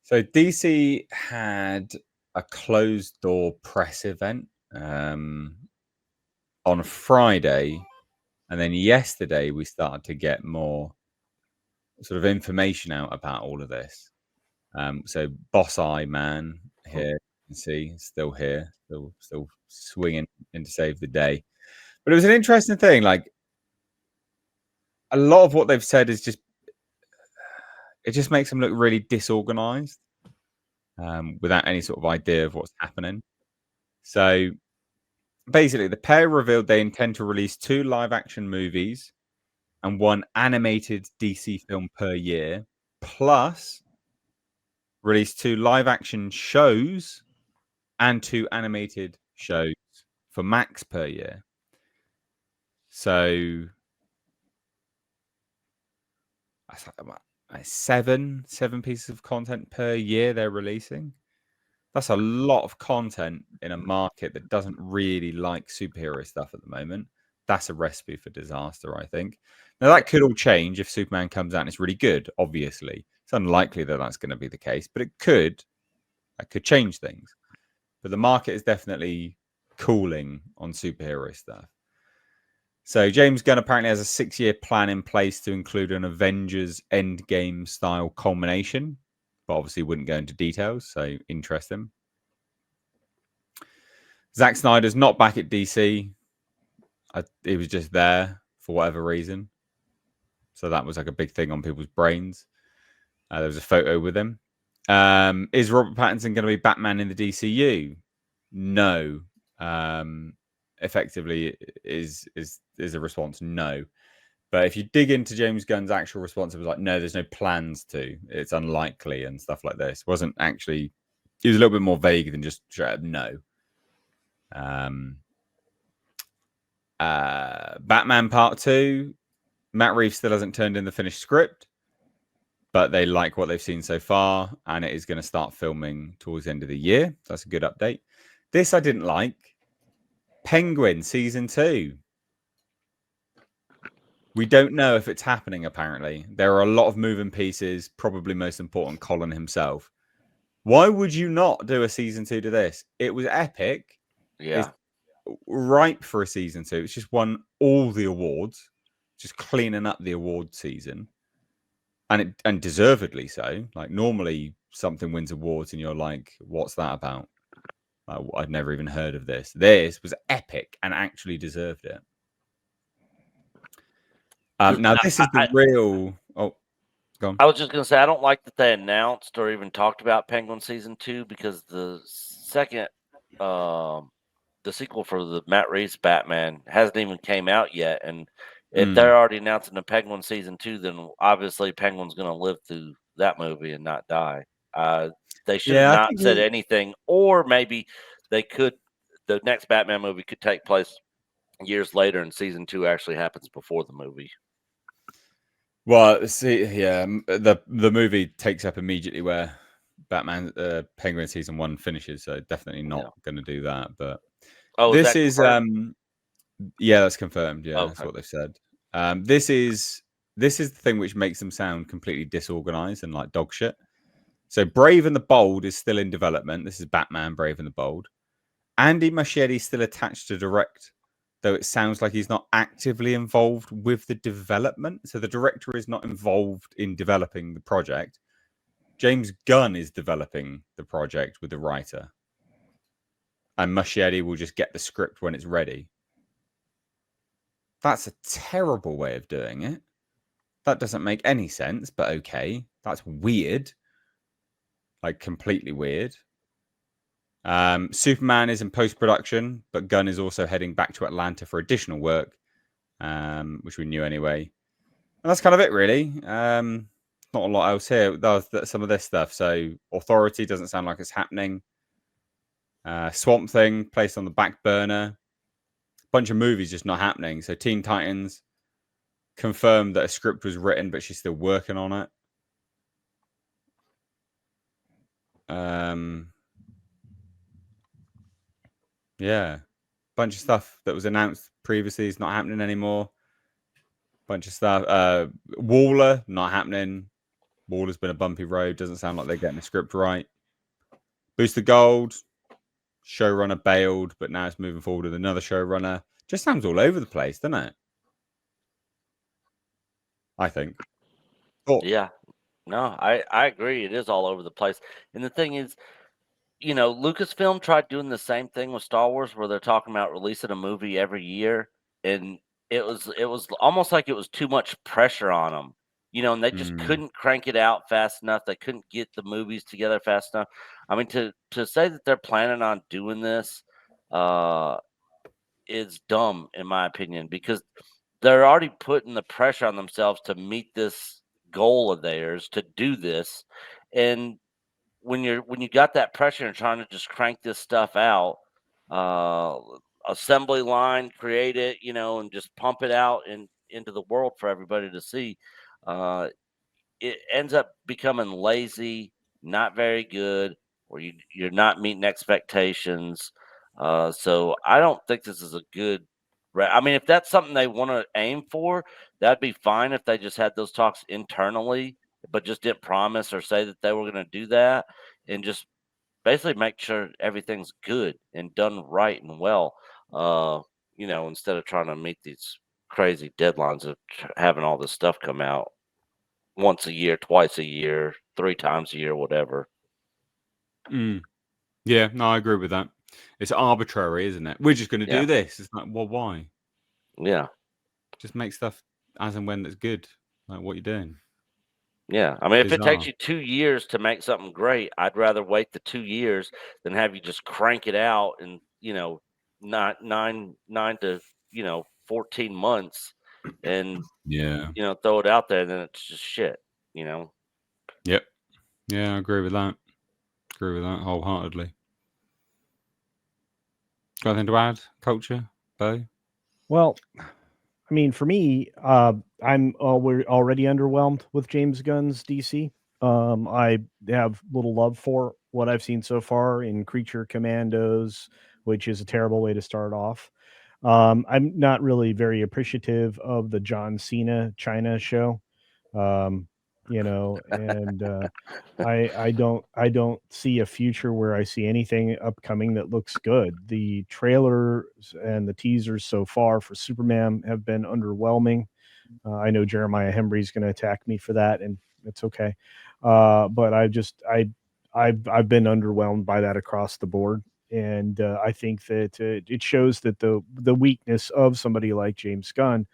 So DC had a closed door press event on Friday, and then yesterday we started to get more sort of information out about all of this. So Boss Eye Man here, you can see, still here, still swinging in to save the day. But it was an interesting thing. Like a lot of what they've said is just it just makes them look really disorganized, without any sort of idea of what's happening. So basically, the pair revealed they intend to release 2 live-action movies and 1 animated DC film per year, plus release 2 live-action shows and 2 animated shows for Max per year. So that's like 7 pieces of content per year they're releasing. That's a lot of content in a market that doesn't really like superhero stuff at the moment. That's a recipe for disaster, I think. Now, that could all change if Superman comes out and it's really good, obviously. It's unlikely that that's going to be the case, but it could. That could change things. But the market is definitely cooling on superhero stuff. So James Gunn apparently has a 6-year plan in place to include an Avengers Endgame style culmination, but obviously wouldn't go into details, so interesting. Zack Snyder's not back at DC. He was just there for whatever reason. So that was like a big thing on people's brains. There was a photo with him. Is Robert Pattinson going to be Batman in the DCU? No. Effectively is a response no. But if you dig into James Gunn's actual response, it was like, no, there's no plans to. It's unlikely and stuff like this. Wasn't actually. He was a little bit more vague than just straight up no. Batman Part 2. Matt Reeves still hasn't turned in the finished script, but they like what they've seen so far, and it is going to start filming towards the end of the year. That's a good update. This I didn't like. Penguin Season 2. We don't know if it's happening, apparently. There are a lot of moving pieces, probably most important, Colin himself. Why would you not do a Season 2 to this? It was epic. Yeah. It's ripe for a Season 2. It's just won all the awards. Just cleaning up the award season. And deservedly so. Like, normally something wins awards and you're like, what's that about? I'd never even heard of this. This was epic and actually deserved it. Now, this is the real... Oh, go on. I was just going to say, I don't like that they announced or even talked about Penguin Season 2 because the second... the sequel for the Matt Reeves Batman hasn't even came out yet, and if they're already announcing the Penguin Season 2, then obviously Penguin's going to live through that movie and not die. They should have not said anything, or maybe they could. The next Batman movie could take place years later, and Season 2 actually happens before the movie. Well, see, yeah, the movie takes up immediately where Batman Penguin Season 1 finishes, so definitely not going to do that. But this is yeah, that's confirmed. Yeah, that's what they've said. This is the thing which makes them sound completely disorganized and like dog shit. So Brave and the Bold is still in development. This is Batman Brave and the Bold. Andy Muschietti still attached to direct, though it sounds like he's not actively involved with the development. So the director is not involved in developing the project. James Gunn is developing the project with the writer. And Muschietti will just get the script when it's ready. That's a terrible way of doing it. That doesn't make any sense, but okay. That's weird. Like, completely weird. Superman is in post-production, but Gunn is also heading back to Atlanta for additional work, which we knew anyway. And that's kind of it, really. Not a lot else here. There's some of this stuff. So Authority doesn't sound like it's happening. Swamp Thing placed on the back burner. Bunch of movies just not happening. So Teen Titans confirmed that a script was written, but she's still working on it. Yeah. Bunch of stuff that was announced previously is not happening anymore. Bunch of stuff. Waller, not happening. Waller's been a bumpy road. Doesn't sound like they're getting the script right. Booster Gold, showrunner bailed, but now it's moving forward with another showrunner. Just sounds all over the place, doesn't it? I think. Oh, Yeah. No, I agree. It is all over the place. And the thing is, Lucasfilm tried doing the same thing with Star Wars, where they're talking about releasing a movie every year, and it was almost like it was too much pressure on them, and they just couldn't crank it out fast enough. They couldn't get the movies together fast enough. I mean, to say that they're planning on doing this, is dumb in my opinion, because they're already putting the pressure on themselves to meet this goal of theirs to do this, and when you got that pressure and trying to just crank this stuff out, uh, assembly line, create it, and just pump it out into the world for everybody to see, uh, it ends up becoming lazy, not very good, or you're not meeting expectations. So I don't think this is a good. I mean, if that's something they want to aim for, that'd be fine if they just had those talks internally, but just didn't promise or say that they were going to do that, and just basically make sure everything's good and done right and well. Instead of trying to meet these crazy deadlines of having all this stuff come out once a year, twice a year, 3 times a year, whatever. Yeah, no, I agree with that. It's arbitrary, isn't it? We're just going to do Yeah. this. It's like, well, why? Yeah. Just make stuff as and when that's good. Like, what you doing? Yeah. I mean, if it Bizarre. takes you 2 years to make something great, I'd rather wait the 2 years than have you just crank it out in, not 9 to, 14 months and, Yeah. throw it out there, then it's just shit, Yep. Yeah, I agree with that. Agree with that wholeheartedly. Got anything to add? Culture, Bo? Well, I mean, for me, we're already underwhelmed with James Gunn's DC. I have little love for what I've seen so far in Creature Commandos, which is a terrible way to start off. I'm not really very appreciative of the John Cena China show. And I don't see a future where I see anything upcoming that looks good. The trailers and the teasers so far for Superman have been underwhelming. I know Jeremiah Hembry's going to attack me for that, and it's okay. But I've been underwhelmed by that across the board, and I think that it shows that the weakness of somebody like James Gunn,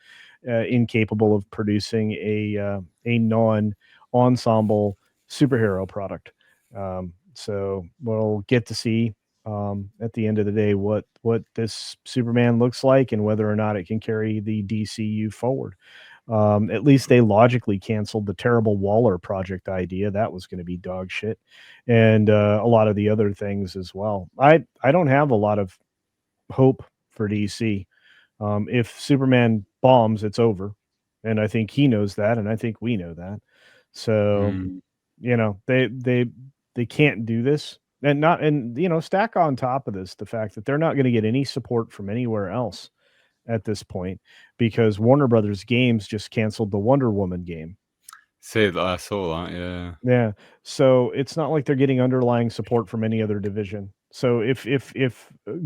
incapable of producing a non ensemble superhero product. So we'll get to see at the end of the day what this Superman looks like and whether or not it can carry the DCU forward. At least they logically canceled the terrible Waller project idea. That was going to be dog shit, and a lot of the other things as well. I don't have a lot of hope for DC. If Superman bombs, it's over, and I think he knows that, and I think we know that. So they can't do this, and stack on top of this the fact that they're not going to get any support from anywhere else at this point because Warner Brothers Games just canceled the Wonder Woman game. See, I saw that. Yeah. Yeah, so it's not like they're getting underlying support from any other division. So if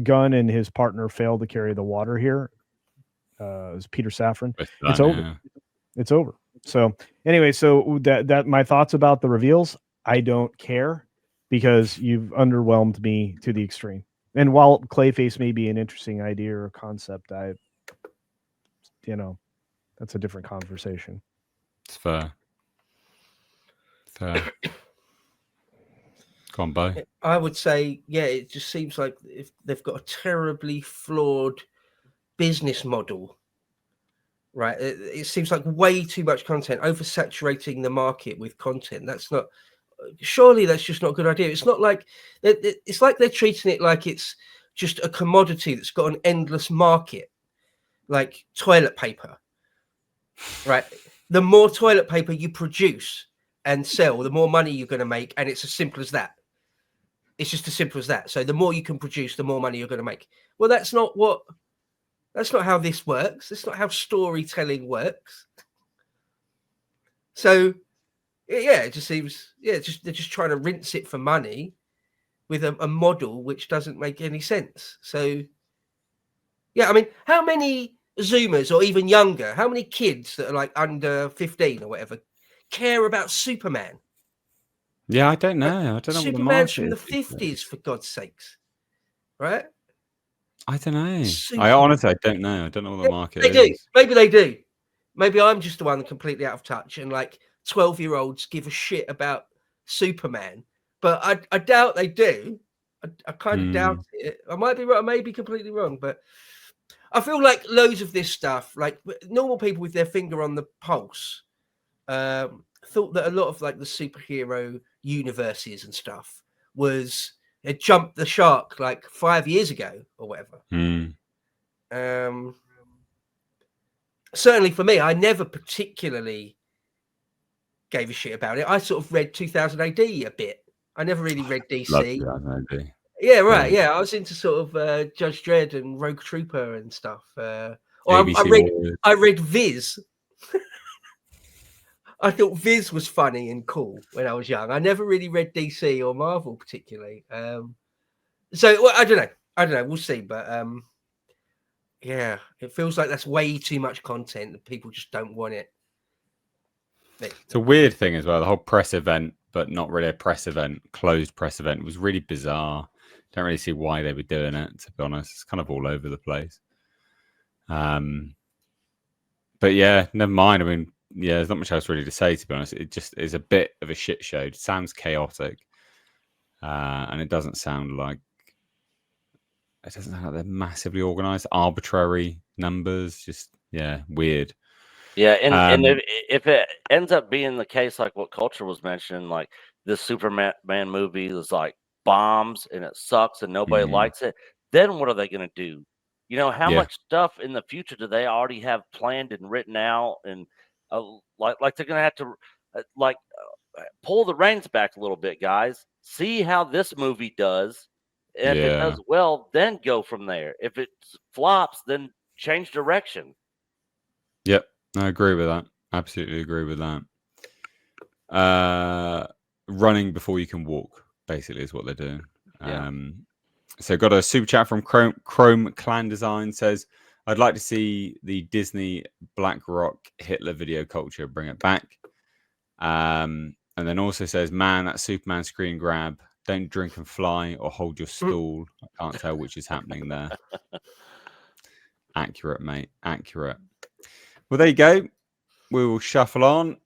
Gunn and his partner fail to carry the water here, is Peter Safran, it's over. Yeah. It's over. So anyway, so that my thoughts about the reveals, I don't care because you've underwhelmed me to the extreme. And while Clayface may be an interesting idea or concept, that's a different conversation. It's fair. Fair. Go on, Bo. I would say, yeah, it just seems like if they've got a terribly flawed business model, right? It seems like way too much content, oversaturating the market with content. Surely that's just not a good idea. It's not like, it's like they're treating it like it's just a commodity that's got an endless market, like toilet paper, right? The more toilet paper you produce and sell, the more money you're going to make. And it's as simple as that. It's just as simple as that. So the more you can produce, the more money you're going to make. Well, that's not how this works. It's not how storytelling works. So Yeah, it just seems. Yeah, they're just trying to rinse it for money with a model which doesn't make any sense. So, yeah, I mean, how many Zoomers or even younger, how many kids that are like under 15 or whatever care about Superman? Yeah, I don't Like, know. I don't know what the Superman's market from the is these 50s, days. for God's sakes, right? I don't know. I Superman. honestly, I don't know. I don't know what the Yeah, market they do. is. Maybe they do. Maybe I'm just the one completely out of touch, and like 12-year-olds give a shit about Superman. But I doubt they do. I kind of doubt it. I might be right. I may be completely wrong, but I feel like loads of this stuff, like normal people with their finger on the pulse, thought that a lot of like the superhero universes and stuff had jumped the shark like 5 years ago or whatever. Certainly for me, I never particularly gave a shit about it. I sort of read 2000 AD a bit. I never really read Love DC. that, Yeah, right. Yeah, I was into sort of Judge Dredd and Rogue Trooper and stuff. Or ABC Warriors. I read Viz. I thought Viz was funny and cool when I was young. I never really read DC or Marvel particularly. So well, I don't know. We'll see. But yeah, it feels like that's way too much content that people just don't want it. It's a weird thing as well. The whole press event, but not really a press event, closed press event, was really bizarre. Don't really see why they were doing it, to be honest. It's kind of all over the place. But yeah, never mind. I mean, yeah, there's not much else really to say, to be honest. It just is a bit of a shit show. It sounds chaotic. And it doesn't sound like they're massively organized, arbitrary numbers, just weird. Yeah, and if it ends up being the case, like what Culture was mentioning, like this Superman movie is like bombs and it sucks and nobody likes it, then what are they going to do? You know, how much stuff in the future do they already have planned and written out? And like they're going to have to pull the reins back a little bit, guys. See how this movie does. And if it does well, then go from there. If it flops, then change direction. Yep. I agree with that. Absolutely agree with that. Running before you can walk, basically, is what they're doing. Yeah. So got a super chat from Chrome Clan Design says, I'd like to see the Disney Black Rock Hitler video culture, bring it back. And then also says, man, that Superman screen grab, don't drink and fly or hold your stool. I can't tell which is happening there. Accurate, mate. Accurate. Well, there you go. We will shuffle on.